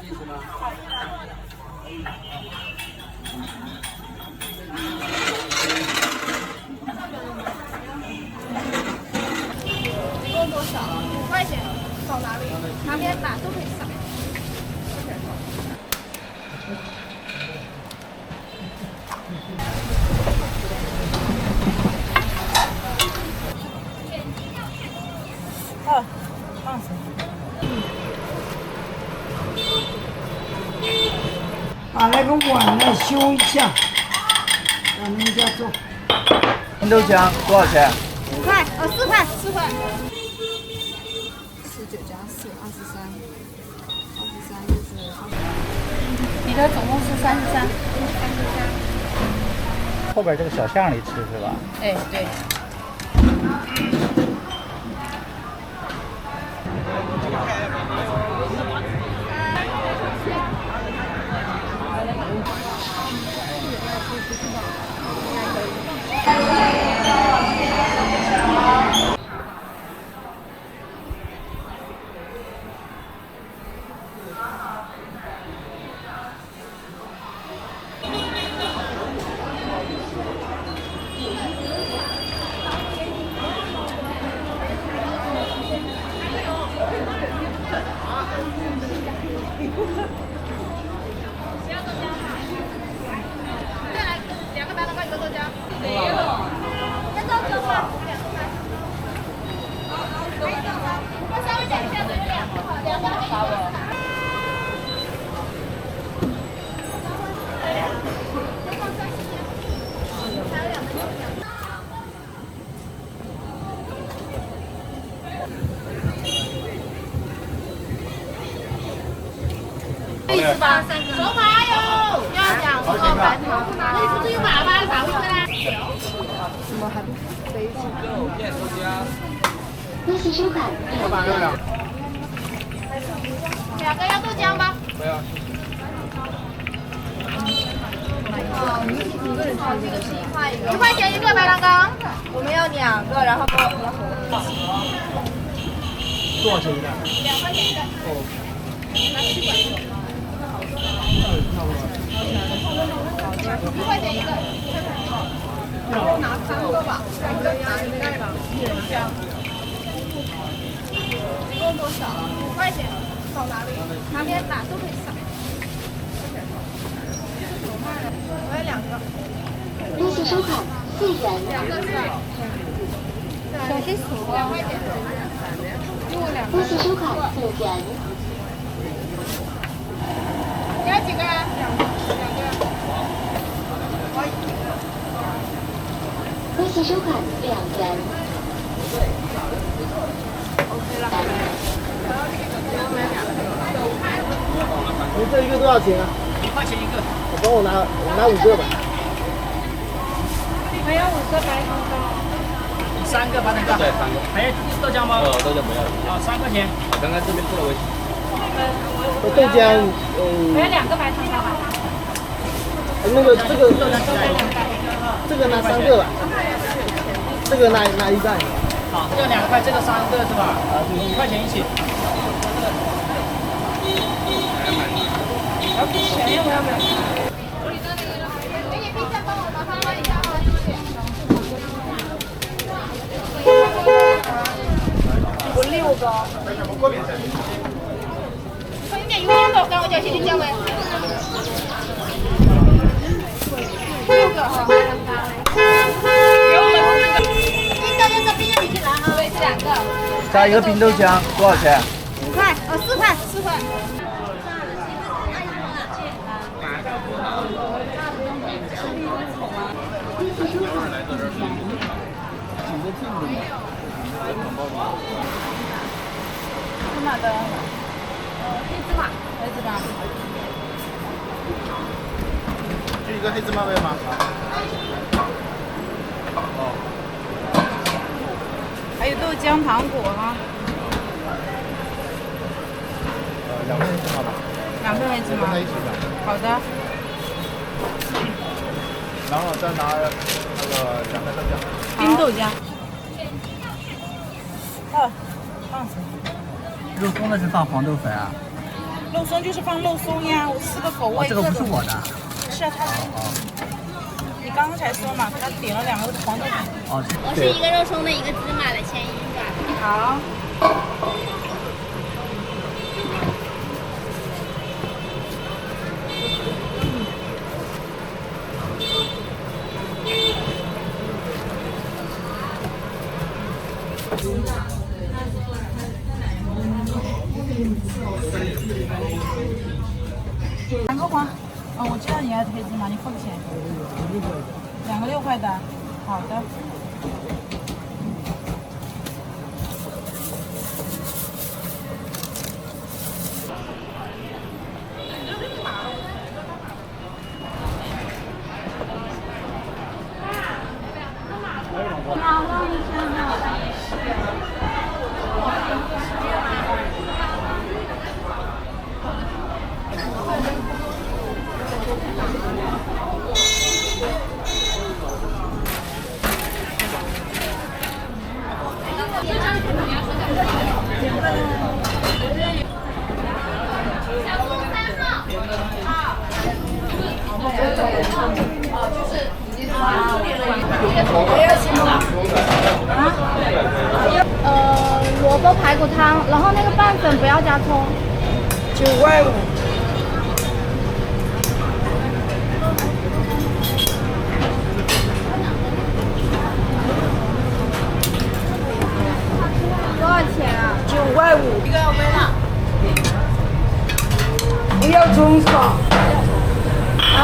一共多少？5块钱。到哪里？哪边打都可以扫。放心。把那个碗呢修一下，让人家做。红豆浆多少钱？5块，4块，4块。19加4，23，23就是20。你的总共是33。后边这个小巷里吃是吧？哎，对。是吧？手牌哟，要2个白糖，那是最麻烦的咋回事呢？怎么还不飞起？恭喜收看。2个要豆浆吗？不要。好，这个是1块1个。1块钱1个白糖糕。我们要2个，然后多少钱一个？2块钱1个。哦。拿吸管。1块钱1个。拿3个吧，3个拿一袋吧，1人这样。一共多少？5块钱。扫哪里？哪边打都可以扫。我要2个。恭喜收看4元。2个是吧？小心数2块钱。给我2个。恭喜收看4元。你要几个啊？2个。恭喜收看2元。OK 了。你这一个多少钱啊？1块钱1个。我拿5个吧。还要5个白糖糕。3个白糖糕。对，3个。还要豆浆吗？豆浆不要。3块钱。刚刚这边做了微信。豆浆，我要2个白糖糕吧。那个这个拿3个吧。这个拿1袋。好，这个2块，这个3个是吧？5块钱一起。要给钱呀，我要不要？给你冰箱帮我麻烦换一下啊，谢谢。我6个。快点，有2个，刚我叫谢谢姜文。6个哈。给我们4个。冰豆要在冰箱里去拿啊。对，这2个。加一个冰豆浆，多少钱？5块，4块，4块。是哪的？黑芝麻。就一个黑芝麻味吗？还有豆浆、糖果哈。 2份黑芝麻吧。2份黑芝麻。在一起的。好的。然后再拿那个2份豆浆。冰豆浆。放心。肉松的是放黄豆粉啊？肉松就是放肉松呀，我4个口味。这个不是我的。是啊，他你刚才说嘛，他点了2个黄豆饼。哦，我是一个肉松的，一个芝麻的，签一个。好。2个黄，我知道你要黑芝麻，你付钱。2个6块的，好的。萝卜排骨汤，然后那个拌粉不要加葱。9块5。多少钱啊？9块5。一个微辣。不要葱是吧？啊？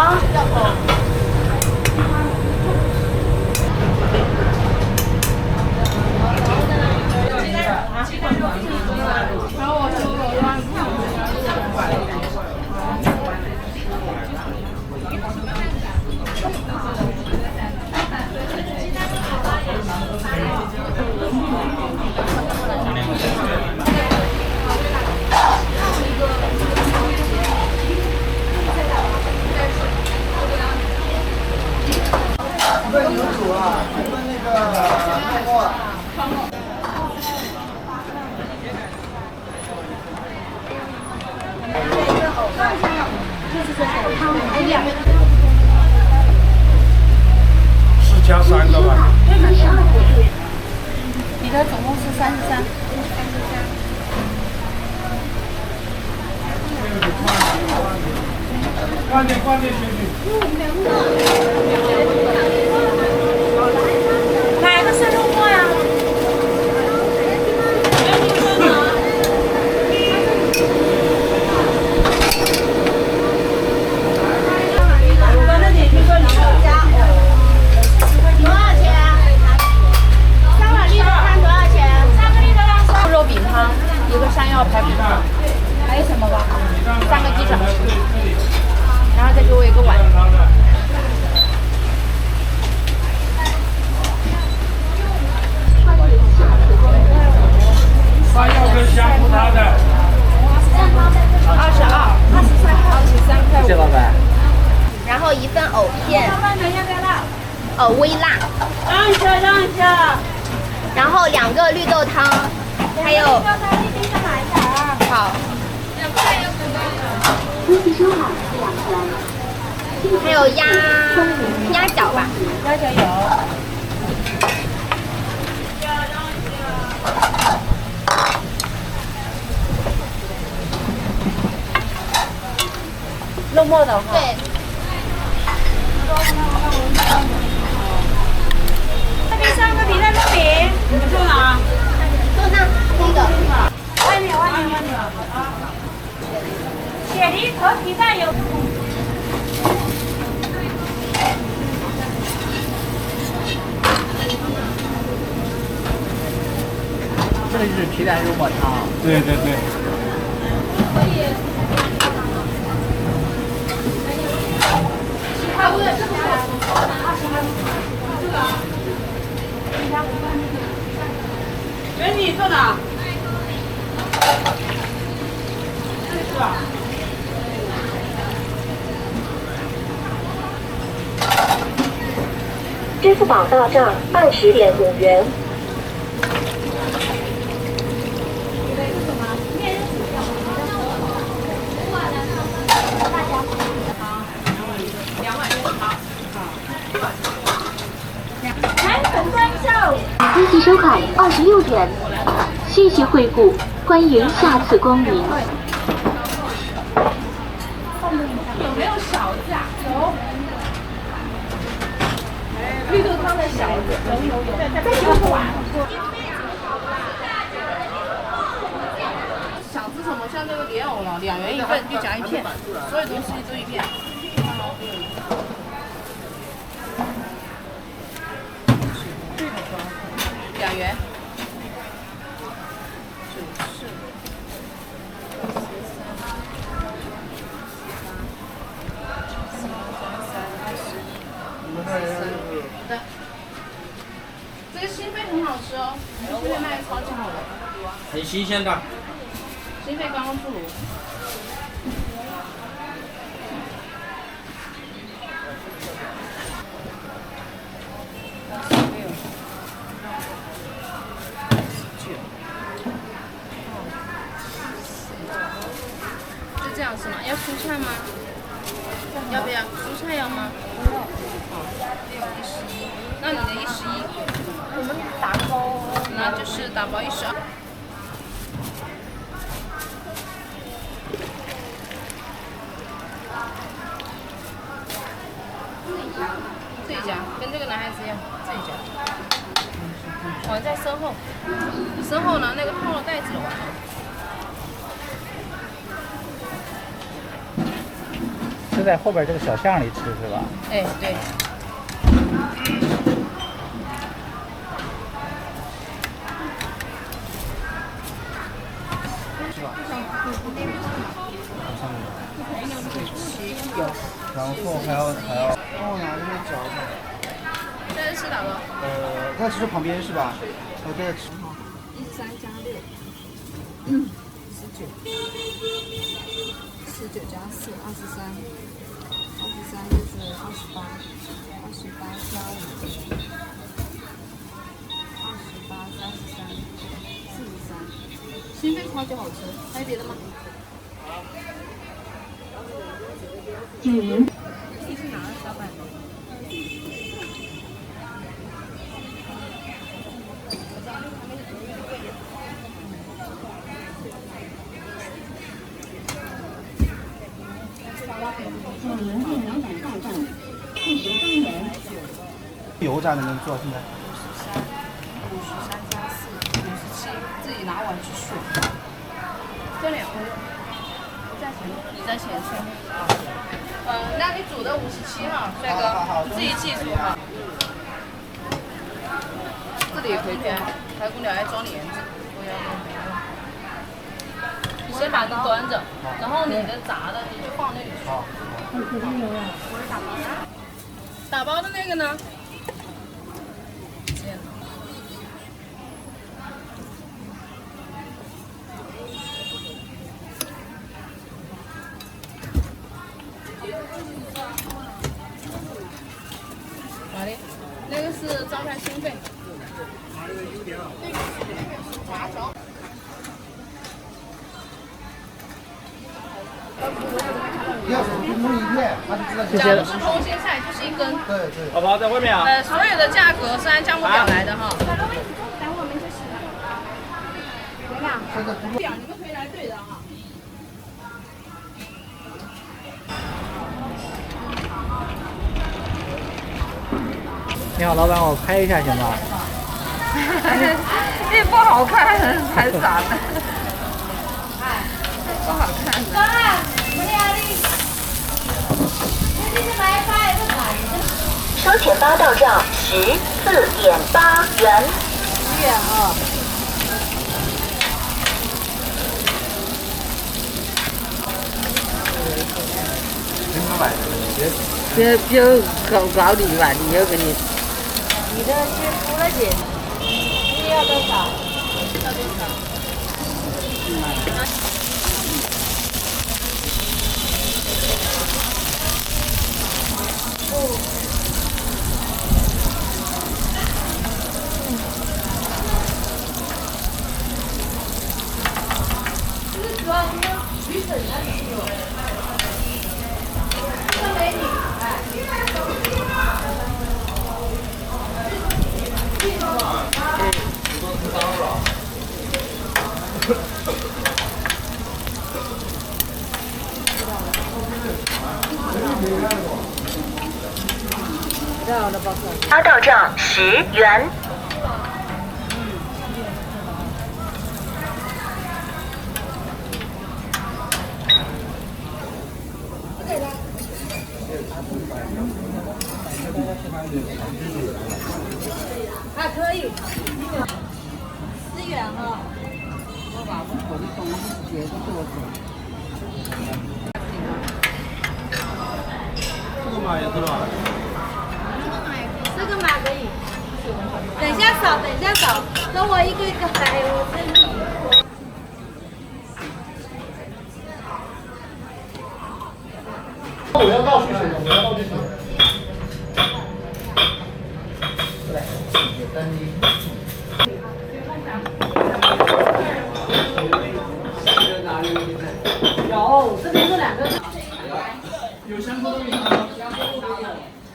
加3个吧。你的总共是33。快点兄弟。哪个是肉末呀？多少钱？3碗绿豆汤多少钱？3个绿豆汤肉饼汤，一个山药排骨汤，还有什么吧？3个鸡爪，然后再给我一个碗。山药跟香菇汤的。23块5。谢谢老板。然后1份藕片。老板，等一下，再辣。微辣。让一下，让一下。然后2个绿豆汤，还有。绿豆汤一冰箱买一下啊。好。恭喜收好2元。还有鸭脚吧。鸭脚有。肉末的哈。对。这边3个皮蛋肉饼，你们坐哪？坐那那个。外面。雪梨和皮蛋有。这个就是皮蛋肉末汤。对。美女坐哪？这里是吧？支付宝到账20.5元。海26点。谢谢惠顾，欢迎下次光临。有没有勺子啊？有。绿豆汤的勺子有。再给我个碗。想吃什么？像这个莲藕了，2元1份，就夹1片，所有东西都1片。2元。这个心肺很好吃哦，心肺卖的超级好的，很新鲜的。心肺刚刚出炉。就这样是吗？要蔬菜吗？要不要蔬菜要吗？那你的11，我们打包，那就是打包12。这一家跟这个男孩子一样，这一家。哦，在身后，身后拿那个套了袋子的碗。是在后边这个小巷里吃是吧？哎，对。然后还要帮我拿这个饺子。这是吃哪个？在吃旁边是吧？我在吃。13加6，19加4，23就是28加5，28、33、43，心肺超级好吃，还有别的吗？景云。你是哪个小板？油炸的能做现在53加4，57，自己拿碗去选。这2个，你在前面。那你煮的57哈，帅哥，你自己记住哈。这里也可以添，排骨鸟爱装帘子，不要用别的。你先把它端着，然后你的炸的你就放那里去。打包的那个呢？这样。哪里？那个是招牌心肺。麻条。要是弄一片，他就知道假如是空心菜，就是1根。对对。宝宝在外面啊。所有的价格是按价目表来的哈。表你们可以来对的哈。你好，老板，我拍一下行吗？这不好看，太傻了。不好看的。收钱包到账14.8元。别搞你吧，你又给你。你的先付了钱，你要多少？八到账10元。还可以，4元哈。这个码也知道吧？这个码可以。等一下扫，等一下扫，等我一个一个来，我这里。我要倒水水，我要倒水水。有，这边是2个。有香菇豆饼吗？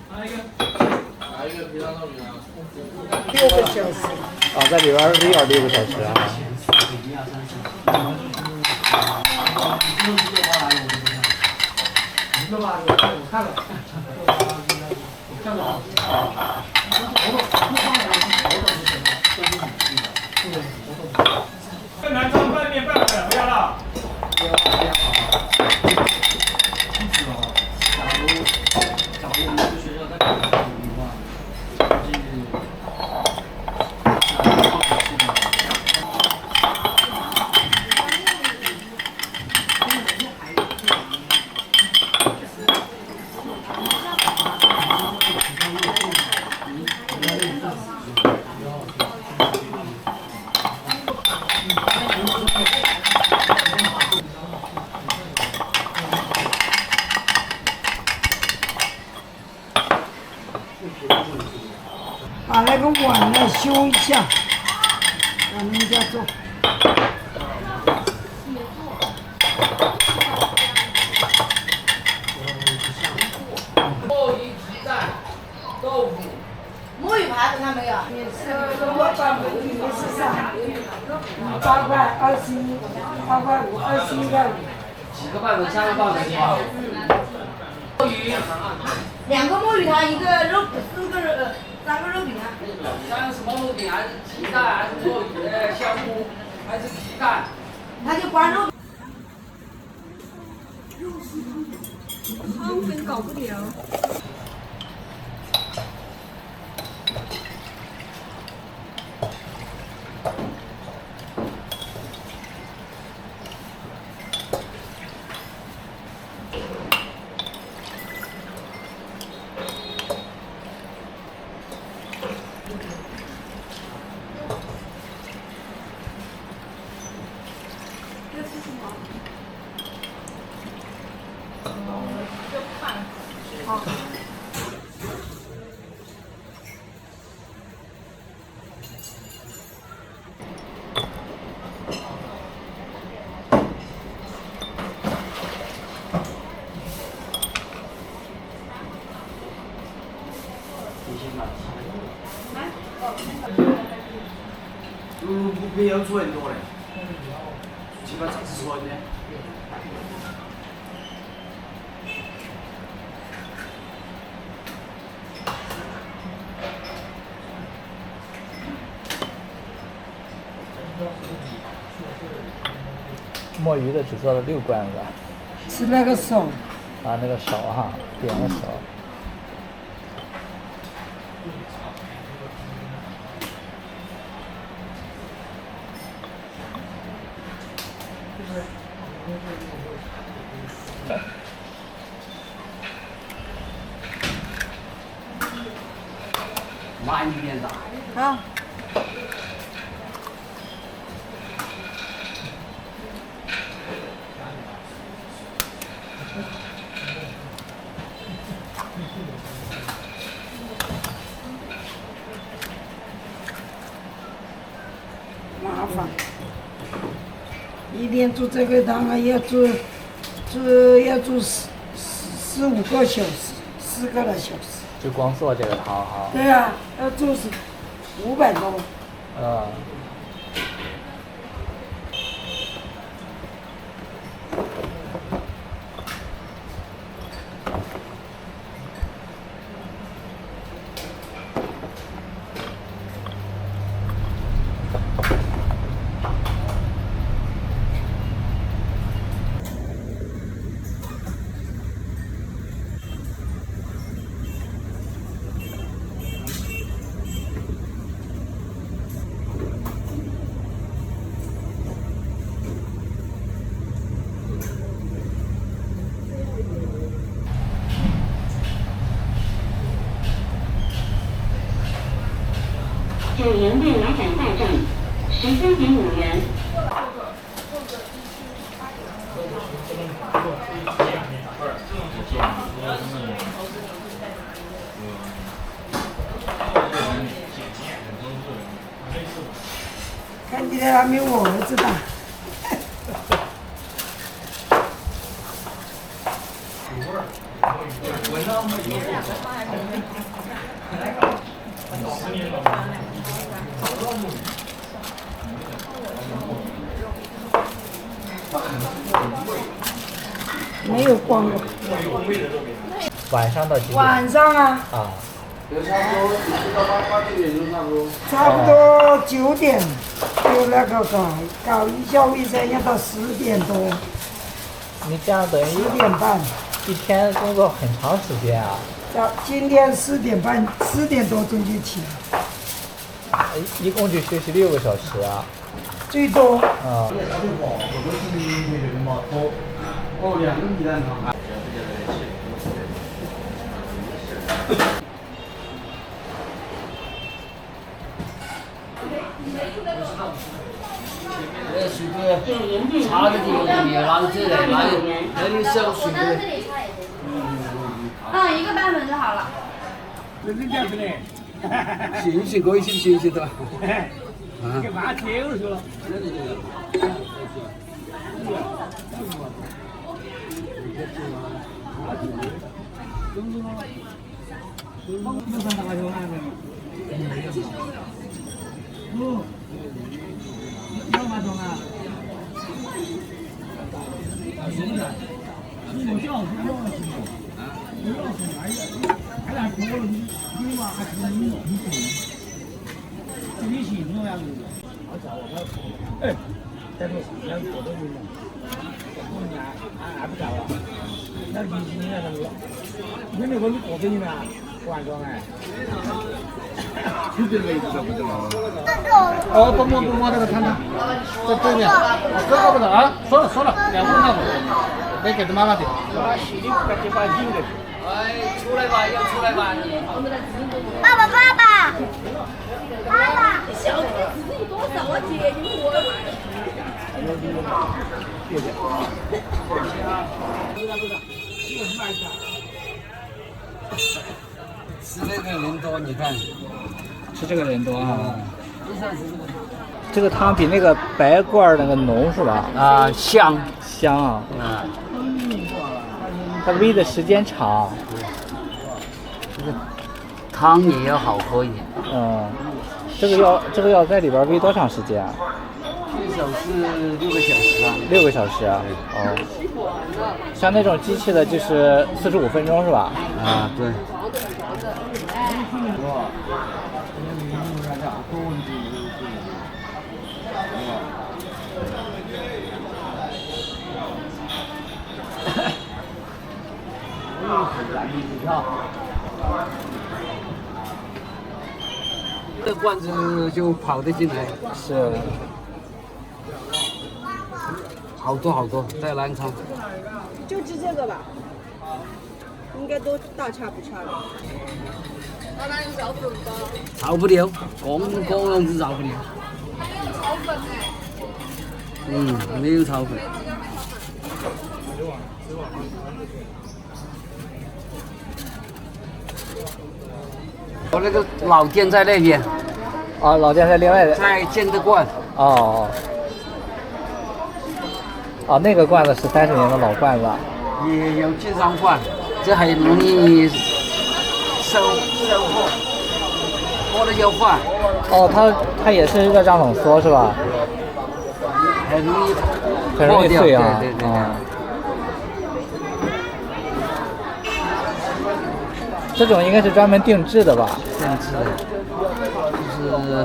拿一个皮蛋豆饼啊。 6个小时。哦，在里边要6个小时啊。我看了。更南装拌面拌好了，不要了。把那个碗呢修一下，让人家做。鲍鱼、鸡蛋、豆腐。墨鱼排子看没有？我把美女也是上，8块21，8块5，21块5。几个拌子，加个拌子是吧？鲍鱼。 2个墨鱼汤，1个肉，4个肉，3个肉饼啊。3个什么肉饼？还是鸡蛋？还是墨鱼？香菇？还是鸡蛋？他就光肉。汤粉搞不了。不要做很多嘞，基本上只做一点。墨鱼的只做了6罐子。是那个手。啊，那个手哈，点个手。 慢一点打。好。麻烦，一天做这个汤啊，要做4-5个小时，4个来小时。就光做这个汤哈。对啊，要做500多。九营内来展大站13.5元。看起来还没我儿子大。没有光过。晚上到几点？晚上啊，啊，差不多9点就那个搞一下卫生要到10点多你这样等于，10点半。一天工作很长时间啊。今天4点半，10点多钟就起来。一共就休息6个小时啊。最多。啊。哦，2个鸡蛋汤。水果插着的有篮子的，那里收水果。一个半粉就好了。这是这样子的。新鲜可以新鲜的。给妈贴了去了。哎，但是要做的运动，我们按不着啊。那必须那个，你那个你过给你们啊，完装哎。这位置不知道。哦，不摸那个汤汤，在对面。这个不是啊，说了，2分钟。得给他妈妈的。哎，出来吧，要出来吧！爸爸，你小子的指数多少啊？姐，你问我干嘛？吃这个人多，你看。吃这个人多啊。这个汤比那个白罐那个浓是吧？啊，香啊。它煨的时间长。这个汤也要好喝一点。这个要在里边煨多长时间啊？最少是6个小时啊。6个小时啊。哦。像那种机器的，就是45分钟是吧？啊，对。这罐子就跑得进来，是。好多，在南昌。就吃这个吧，应该都大差不差的。老板，你炒不了吗？炒不了，个样子炒不了。没有炒粉哎。没有炒粉。我那个老店在那边。啊，老店在另外的。在建德观。哦，那个罐子是30年的老罐子。也有经常换，这很容易收货，过了就换。哦，它也是热胀冷缩是吧？很容易碎啊。对。这种应该是专门定制的吧？定制的，就是。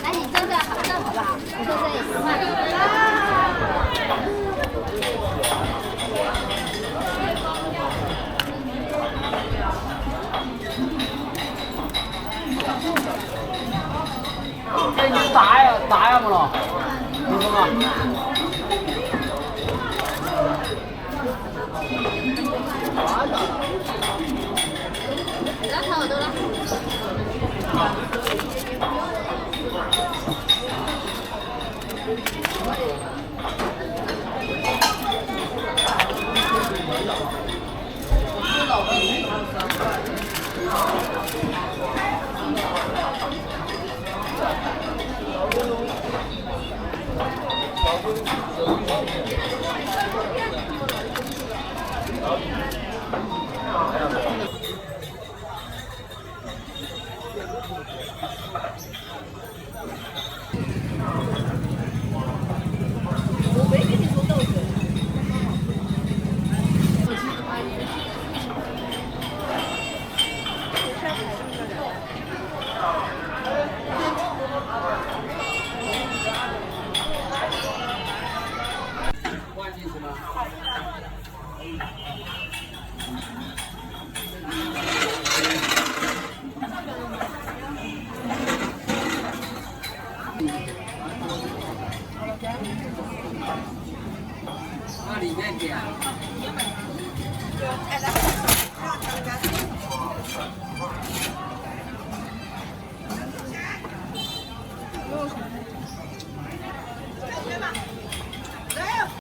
哎，你这个好不好？你说这也10块。哎，你打呀不咯？你说嘛？往里面点。不用什么。